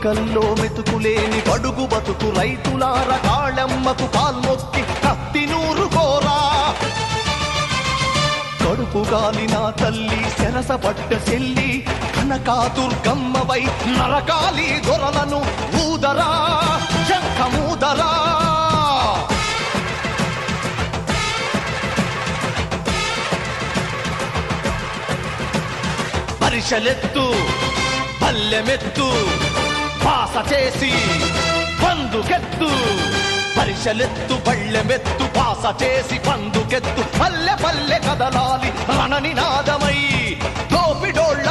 చుక్కల్లో మెతుకులేని బడుగు బతుకు రైతులార కాళమ్మకు కాల్మొక్కి కత్తి నూరు కోరా కడుపు గాలిన తల్లి సెరసపడ్డ చెల్లి కనకాదుర్గమ్మవై నరకాలి దొరలను ఊదరా శంఖమూదరా పరిషలెత్తు పల్లెమెత్తు పాస చేసి పందుకెత్తు పరిషలెత్తు పళ్ళెమెత్తు పాస చేసి పందుకెత్తు పల్లె పల్లె కదలాలి రణనినాదమై తోపిడోళ్ళ